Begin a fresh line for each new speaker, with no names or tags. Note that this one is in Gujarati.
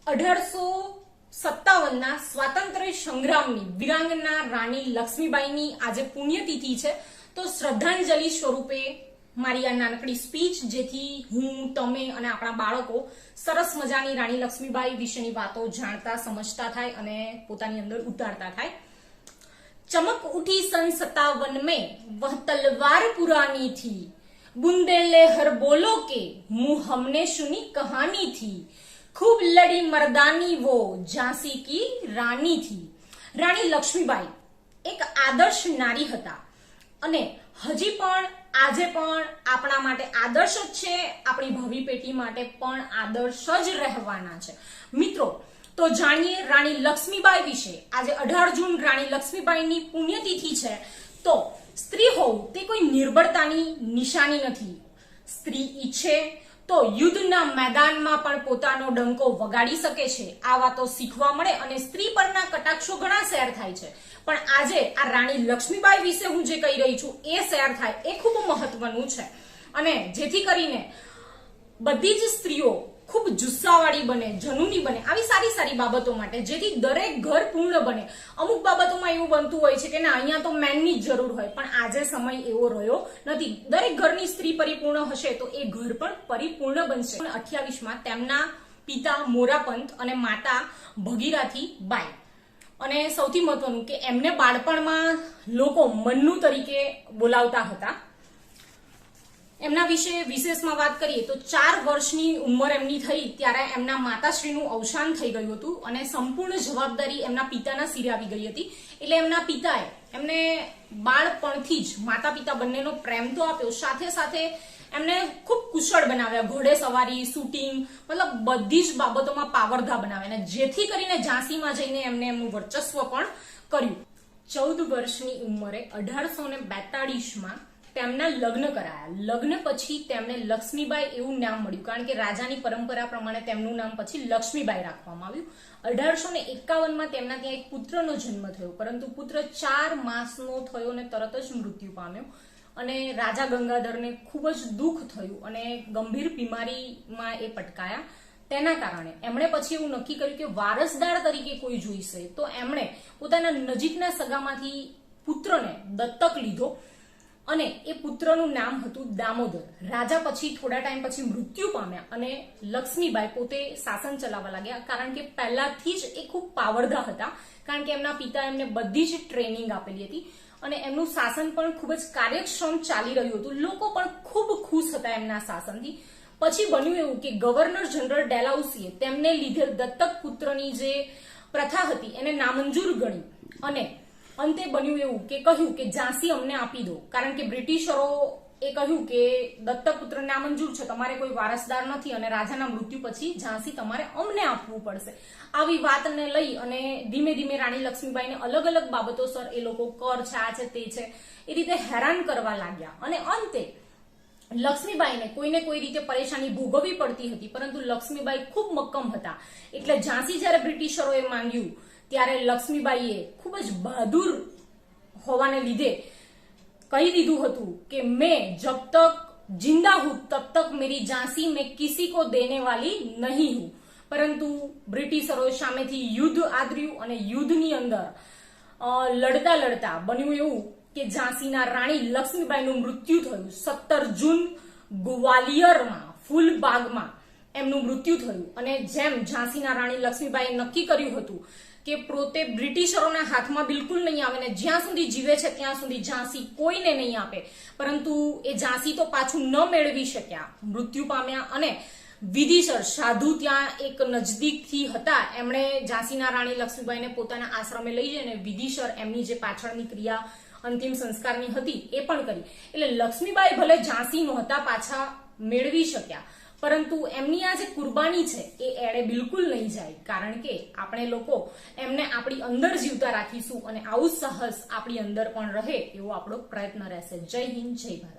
1857ના સ્વાતંત્ર્ય સંગ્રામની વીરાંગના રાણી લક્ષ્મીબાઈની આજે પુણ્યતિથિ છે, તો શ્રદ્ધાંજલિ સ્વરૂપે મારી આ નાનકડી સ્પીચ, જેથી હું, તમે અને આપણા બાળકો સરસ મજાની રાણી લક્ષ્મીબાઈ વિશેની વાતો જાણતા સમજતા થાય અને પોતાની અંદર ઉતારતા થાય। चमक उठी सन 57 में वह तलवार पुरानी थी, बुंदेले हर बोलो के मुंह हमने सुनी कहानी थी, खूब लड़ी मर्दानी वो झांसी की रानी थी। રાણી લક્ષ્મીબાઈ એક આદર્શ નારી હતા અને હજી પણ આજે પણ આપણા માટે આદર્શ જ છે, આપણી ભાવિ પેઢી માટે પણ આદર્શ જ રહેવાના છે। મિત્રો, તો જાણીએ રાણી લક્ષ્મીબાઈ વિશે। આજે 18 જૂન રાણી લક્ષ્મીબાઈની પુણ્યતિથિ છે। તો સ્ત્રી હોવું તે કોઈ નિર્બળતાની નિશાની નથી। સ્ત્રી ઈચ્છે તો યુદ્ધના મેદાનમાં પણ પોતાનો ડંકો વગાડી શકે છે। આ વાતો શીખવા મળે અને સ્ત્રી પરના કટાક્ષો ઘણા શેર થાય છે, પણ આજે આ રાણી લક્ષ્મીબાઈ વિશે હું જે કહી રહી છું એ શેર થાય એ ખૂબ મહત્વનું છે, અને જેથી કરીને બધી જ સ્ત્રીઓ ખૂબ જુસ્સાવાળી બને, જનૂની બને, આવી સારી સારી બાબતો માટે, જેથી દરેક ઘર પૂર્ણ બને। અમુક બાબતોમાં એવું બનતું હોય છે કે ના, અહીંયા તો મેનની જ જરૂર હોય, પણ આજે સમય એવો રહ્યો નથી। દરેક ઘરની સ્ત્રી પરિપૂર્ણ હશે તો એ ઘર પણ પરિપૂર્ણ બનશે। 28માં તેમના પિતા મોરાપંત અને માતા ભગીરથી બાઈ, અને સૌથી મહત્વનું કે એમને બાળપણમાં લોકો મન્નુ તરીકે બોલાવતા હતા। એમના વિશે વિશેષમાં વાત કરીએ તો 4 વર્ષની ઉંમર એમની થઈ ત્યારે એમના માતાશ્રીનું અવસાન થઈ ગયું હતું અને સંપૂર્ણ જવાબદારી એમના પિતાના સિરે આવી ગઈ હતી। એટલે એમના પિતાએ એમને બાળપણથી જ માતા પિતા બંનેનો પ્રેમ તો આપ્યો, સાથે સાથે એમને ખૂબ કુશળ બનાવ્યા, ઘોડે સવારી, શૂટિંગ, મતલબ બધી જ બાબતોમાં પાવરધા બનાવ્યા, અને જેથી કરીને ઝાંસીમાં જઈને એમને એમનું વર્ચસ્વ પણ કર્યું। 14 વર્ષની ઉંમરે 1842માં તેમના લગ્ન કરાયા। લગ્ન પછી તેમને લક્ષ્મીબાઈ એવું નામ મળ્યું, કારણ કે રાજાની પરંપરા પ્રમાણે તેમનું નામ પછી લક્ષ્મીબાઈ રાખવામાં આવ્યું। 1851માં તેમના ત્યાં એક પુત્રનો જન્મ થયો, પરંતુ પુત્ર 4 માસનો થયો અને તરત જ મૃત્યુ પામ્યો, અને રાજા ગંગાધરને ખૂબ જ દુઃખ થયું અને ગંભીર બીમારીમાં એ પટકાયા। તેના કારણે એમણે પછી એવું નક્કી કર્યું કે વારસદાર તરીકે કોઈ જોઈશે, તો એમણે પોતાના નજીકના સગામાંથી પુત્રને દત્તક લીધો અને એ પુત્રનું નામ હતું દામોદર। રાજા પછી થોડા ટાઈમ પછી મૃત્યુ પામ્યા અને લક્ષ્મીબાઈ પોતે શાસન ચલાવવા લાગ્યા, કારણ કે પહેલાથી જ એ ખૂબ પાવરધા હતા, કારણ કે એમના પિતા એમને બધી જ ટ્રેનિંગ આપેલી હતી અને એમનું શાસન પણ ખૂબ જ કાર્યક્ષમ ચાલી રહ્યું હતું। લોકો પણ ખૂબ ખુશ હતા એમના શાસનથી। પછી બન્યું એવું કે ગવર્નર જનરલ ડેલાઉસીએ તેમને લીધેલ દત્તક પુત્રની જે પ્રથા હતી એને નામંજૂર ગણી અને અંતે બન્યું એવું કે કહ્યું કે ઝાંસી અમને આપી દો, કારણ કે બ્રિટિશરો એ કહ્યું કે દત્તક પુત્ર નામંજૂર છે, તમારે કોઈ વારસદાર નથી અને રાજાના મૃત્યુ પછી ઝાંસી તમારે અમને આપવું પડશે। આવી વાતને લઈ અને ધીમે ધીમે રાણી લક્ષ્મીબાઈને અલગ અલગ બાબતોસર એ લોકો કર છે, આ છે, તે છે, એ રીતે હેરાન કરવા લાગ્યા અને અંતે લક્ષ્મીબાઈને કોઈને કોઈ રીતે પરેશાની ભોગવવી પડતી હતી, પરંતુ લક્ષ્મીબાઈ ખૂબ મક્કમ હતા। એટલે ઝાંસી જ્યારે બ્રિટિશરોએ માંગ્યું ત્યારે લક્ષ્મીબાઈએ ખૂબ જ બહાદુર હોવાને લીધે કહી દીધું હતું કે મેં જબ તક जिंदा हूं तब तक मेरी झांसी मैं किसी को देने वाली नहीं हूं। પરંતુ બ્રિટિશરો સામેથી યુદ્ધ આદર્યું અને યુદ્ધની અંદર લડતા લડતા બન્યું એવું કે ઝાંસીના રાણી લક્ષ્મીબાઈનું મૃત્યુ થયું। 17 જૂન ગ્વાલિયરમાં ફૂલબાગમાં એમનું મૃત્યુ થયું અને જેમ ઝાંસીના રાણી લક્ષ્મીબાઈએ નક્કી કર્યું હતું કે પોતે બ્રિટિશરોના હાથમાં બિલકુલ નહીં આવે ને જ્યાં સુધી જીવે છે ત્યાં સુધી ઝાંસી કોઈને નહીં આપે, પરંતુ એ ઝાંસી તો પાછું ન મેળવી શક્યા, મૃત્યુ પામ્યા અને વિધિસર સાધુ ત્યાં એક નજદીકથી હતા, એમણે ઝાંસીના રાણી લક્ષ્મીબાઈને પોતાના આશ્રમે લઈ જઈને વિધિસર એમની જે પાછળની ક્રિયા અંતિમ સંસ્કારની હતી એ પણ કરી। એટલે લક્ષ્મીબાઈ ભલે ઝાંસી નહોતા પાછા મેળવી શક્યા, પરંતુ એમની આ જે કુરબાની છે એ એડે બિલકુલ નહીં જાય, કારણ કે આપણે લોકો એમને આપણી અંદર જીવતા રાખીશું અને આવું સાહસ આપણી અંદર પણ રહે એવો આપણો પ્રયત્ન રહેશે। જય હિન્દ, જય ભારત।